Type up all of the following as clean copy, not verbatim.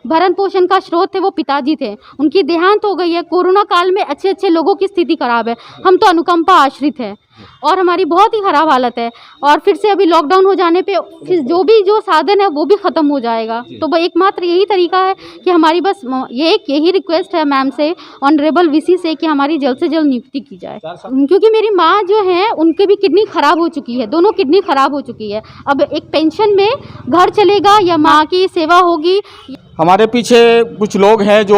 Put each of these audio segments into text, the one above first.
भरण पोषण का स्रोत थे वो पिताजी थे, उनकी देहांत हो गई है। कोरोना काल में अच्छे अच्छे लोगों की स्थिति खराब है, हम तो अनुकंपा आश्रित है और हमारी बहुत ही ख़राब हालत है। और फिर से अभी लॉकडाउन हो जाने पे फिर जो साधन है वो भी ख़त्म हो जाएगा। तो वो एकमात्र यही तरीका है कि हमारी बस यही रिक्वेस्ट है मैम से, ऑनरेबल वीसी से, कि हमारी जल्द से जल्द नियुक्ति की जाए। क्योंकि मेरी माँ जो है उनके भी किडनी ख़राब हो चुकी है, दोनों किडनी ख़राब हो चुकी है। अब एक पेंशन में घर चलेगा या माँ की सेवा होगी। हमारे पीछे कुछ लोग हैं जो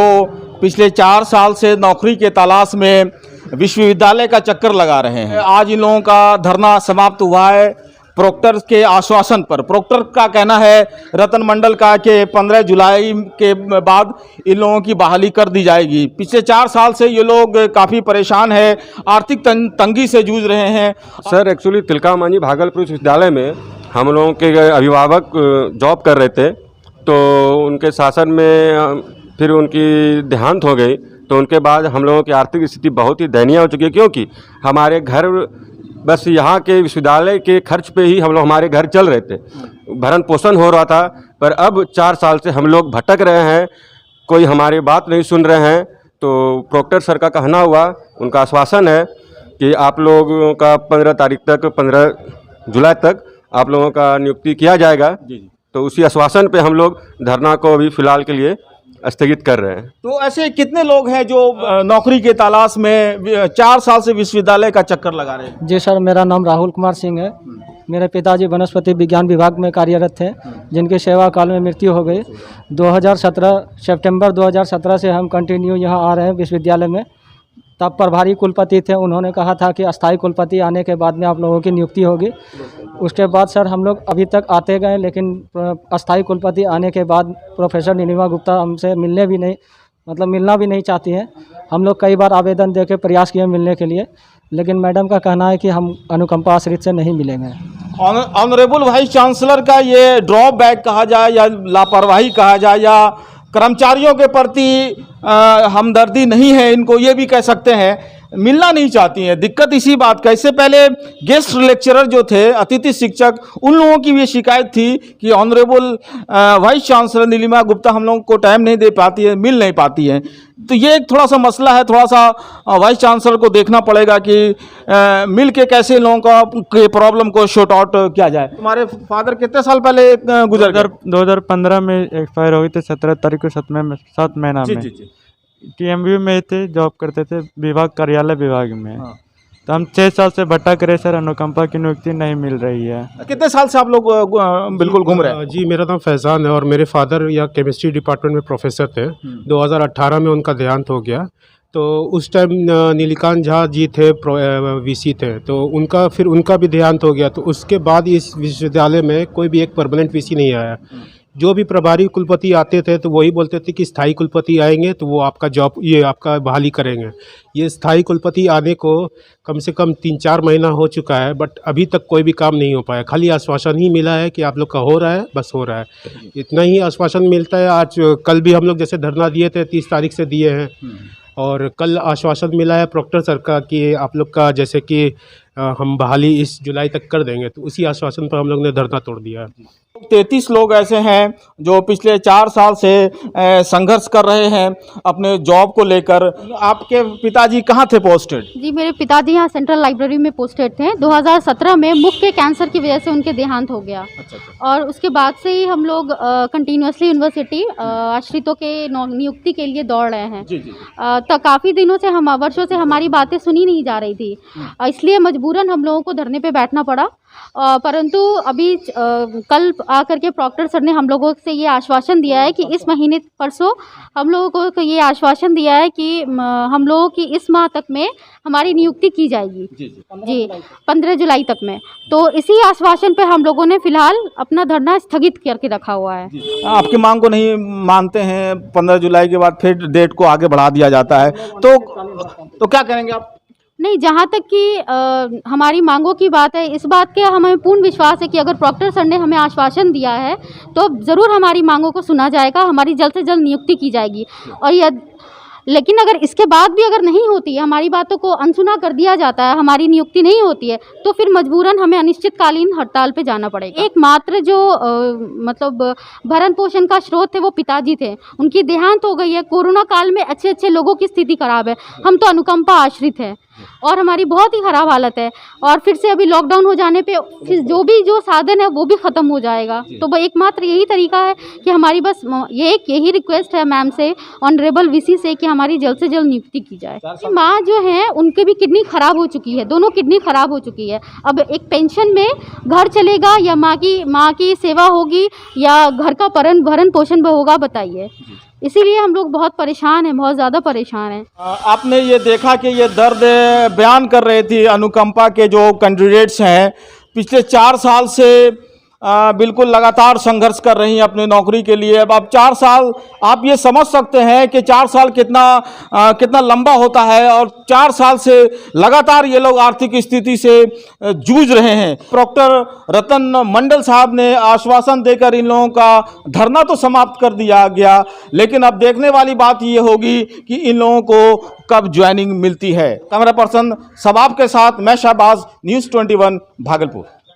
पिछले 4 साल से नौकरी के तलाश में विश्वविद्यालय का चक्कर लगा रहे हैं। आज इन लोगों का धरना समाप्त हुआ है प्रोक्टर के आश्वासन पर। प्रोक्टर का कहना है रतन मंडल का कि 15 जुलाई के बाद इन लोगों की बहाली कर दी जाएगी। पिछले 4 साल से ये लोग काफ़ी परेशान है, आर्थिक तंगी से जूझ रहे हैं। सर एक्चुअली तिलका मांझी भागलपुर विश्वविद्यालय में हम लोगों के अभिभावक जॉब कर रहे थे, तो उनके शासन में फिर उनकी देहांत हो गई। तो उनके बाद हम लोगों की आर्थिक स्थिति बहुत ही दयनीय हो चुकी है, क्योंकि हमारे घर बस यहाँ के विश्वविद्यालय के खर्च पे ही हमारे घर चल रहे थे, भरण पोषण हो रहा था। पर अब 4 साल से हम लोग भटक रहे हैं, कोई हमारी बात नहीं सुन रहे हैं। तो प्रोक्टर सर का कहना हुआ, उनका आश्वासन है कि आप लोगों का 15 जुलाई तक आप लोगों का नियुक्ति किया जाएगा। तो उसी आश्वासन पे हम लोग धरना को अभी फ़िलहाल के लिए स्थगित कर रहे हैं। तो ऐसे कितने लोग हैं जो नौकरी के तलाश में 4 साल से विश्वविद्यालय का चक्कर लगा रहे हैं? जी सर, मेरा नाम राहुल कुमार सिंह है। मेरे पिताजी वनस्पति विज्ञान विभाग में कार्यरत थे, जिनके सेवा काल में मृत्यु हो गई। 2017 सितंबर 2017 से हम कंटिन्यू यहाँ आ रहे हैं विश्वविद्यालय में। तब प्रभारी कुलपति थे, उन्होंने कहा था कि अस्थायी कुलपति आने के बाद में आप लोगों की नियुक्ति होगी। उसके बाद सर हम लोग अभी तक आते गए, लेकिन अस्थायी कुलपति आने के बाद प्रोफेसर नीलिमा गुप्ता हमसे मिलना भी नहीं चाहती हैं। हम लोग कई बार आवेदन देके प्रयास किए मिलने के लिए, लेकिन मैडम का कहना है कि हम अनुकंपा आश्रित से नहीं मिलेंगे। ऑनरेबल वाइस चांसलर का ये ड्रॉप बैक कहा जाए या लापरवाही कहा जाए या कर्मचारियों के प्रति हमदर्दी नहीं है, इनको ये भी कह सकते हैं, मिलना नहीं चाहती हैं। दिक्कत इसी बात का, इससे पहले गेस्ट लेक्चरर जो थे, अतिथि शिक्षक, उन लोगों की भी शिकायत थी कि honourable vice chancellor Neelima Gupta हम लोगों को टाइम नहीं दे पाती है, मिल नहीं पाती है। तो ये एक थोड़ा सा मसला है, थोड़ा सा वाइस चांसलर को देखना पड़ेगा कि मिल के कैसे लोगों का के प्रॉब्लम को शॉर्ट आउट किया जाए। तुम्हारे फादर कितने साल पहले गुजर गए? 2015 में एक्सपायर हो गई थे, 17 तारीख को 7 महीना में। TMU में थे, जॉब करते थे विभाग कार्यालय विभाग में। तो हम 6 साल से भटक रहे सर, अनुकंपा की नियुक्ति नहीं मिल रही है। कितने साल से आप लोग बिल्कुल घूम रहे हैं? जी, मेरा नाम फैज़ान है और मेरे फादर या केमिस्ट्री डिपार्टमेंट में प्रोफेसर थे। 2018 में उनका देहांत हो गया। तो उस टाइम नीलकांत झा जी थे, वीसी थे, तो उनका भी देहांत हो गया। तो उसके बाद इस विश्वविद्यालय में कोई भी एक परमानेंट वीसी नहीं आया। जो भी प्रभारी कुलपति आते थे तो वही बोलते थे कि स्थायी कुलपति आएंगे तो वो आपका बहाली करेंगे। ये स्थायी कुलपति आने को कम से कम 3-4 महीना हो चुका है, बट अभी तक कोई भी काम नहीं हो पाया। खाली आश्वासन ही मिला है कि आप लोग का हो रहा है, बस हो रहा है, इतना ही आश्वासन मिलता है। कल भी हम लोग जैसे धरना दिए थे, 30 तारीख से दिए हैं, और कल आश्वासन मिला है प्रोक्टर सर का कि आप लोग का जैसे कि हम बहाली इस जुलाई तक कर देंगे। तो उसी आश्वासन पर हम लोग ने धरना तोड़ दिया। 33 लोग ऐसे हैं जो पिछले 4 साल से संघर्ष कर रहे हैं अपने जॉब को लेकर। आपके पिताजी कहाँ थे पोस्टेड? जी, मेरे पिताजी यहाँ सेंट्रल लाइब्रेरी में पोस्टेड थे। 2017 में मुख के कैंसर की वजह से उनके देहांत हो गया। और उसके बाद से ही हम लोग कंटिन्यूसली यूनिवर्सिटी आश्रितों के नियुक्ति के लिए दौड़ रहे हैं। तो काफ़ी दिनों से वर्षों से हमारी बातें सुनी नहीं जा रही थी, इसलिए मजबूरन हम लोगों को धरने पे बैठना पड़ा। परंतु अभी कल आकर के प्रॉक्टर सर ने हम लोगों से ये आश्वासन दिया है कि इस महीने परसों हम लोगों को ये आश्वासन दिया है कि हम लोगों की इस माह तक में हमारी नियुक्ति की जाएगी। जी 15 जुलाई तक में। तो इसी आश्वासन पे हम लोगों ने फिलहाल अपना धरना स्थगित करके रखा हुआ है। आपकी मांग को नहीं मानते हैं, 15 जुलाई के बाद फिर डेट को आगे बढ़ा दिया जाता है, तो क्या करेंगे आप? नहीं, जहाँ तक कि हमारी मांगों की बात है, इस बात के हमें पूर्ण विश्वास है कि अगर प्रॉक्टर सर ने हमें आश्वासन दिया है तो ज़रूर हमारी मांगों को सुना जाएगा, हमारी जल्द से जल्द नियुक्ति की जाएगी। और लेकिन अगर इसके बाद भी अगर नहीं होती है, हमारी बातों को अनसुना कर दिया जाता है, हमारी नियुक्ति नहीं होती है, तो फिर मजबूरन हमें अनिश्चितकालीन हड़ताल पे जाना पड़ेगा। एकमात्र जो मतलब भरण पोषण का स्रोत थे वो पिताजी थे, उनकी देहांत हो गई है। कोरोना काल में अच्छे अच्छे लोगों की स्थिति खराब है, हम तो अनुकंपा आश्रित है और हमारी बहुत ही ख़राब हालत है। और फिर से अभी लॉकडाउन हो जाने पे फिर जो साधन है वो भी ख़त्म हो जाएगा। तो वो एकमात्र यही तरीका है कि हमारी बस यही रिक्वेस्ट है मैम से, ऑनरेबल वीसी से, कि हमारी जल्द से जल्द नियुक्ति की जाए। माँ जो है उनकी भी किडनी ख़राब हो चुकी है, दोनों किडनी ख़राब हो चुकी है। अब एक पेंशन में घर चलेगा या माँ की सेवा होगी या घर का भरण पोषण होगा, बताइए। इसीलिए हम लोग बहुत परेशान हैं, बहुत ज़्यादा परेशान हैं। आपने ये देखा कि ये दर्द बयान कर रहे थे अनुकंपा के जो कैंडिडेट्स हैं, पिछले 4 साल से बिल्कुल लगातार संघर्ष कर रही हैं अपनी नौकरी के लिए। अब 4 साल आप ये समझ सकते हैं कि 4 साल कितना लंबा होता है, और 4 साल से लगातार ये लोग आर्थिक स्थिति से जूझ रहे हैं। डॉक्टर रतन मंडल साहब ने आश्वासन देकर इन लोगों का धरना तो समाप्त कर दिया गया, लेकिन अब देखने वाली बात ये होगी कि इन लोगों को कब ज्वाइनिंग मिलती है। कैमरा पर्सन सबाब के साथ मैं शाहबाज, न्यूज़ 21 भागलपुर।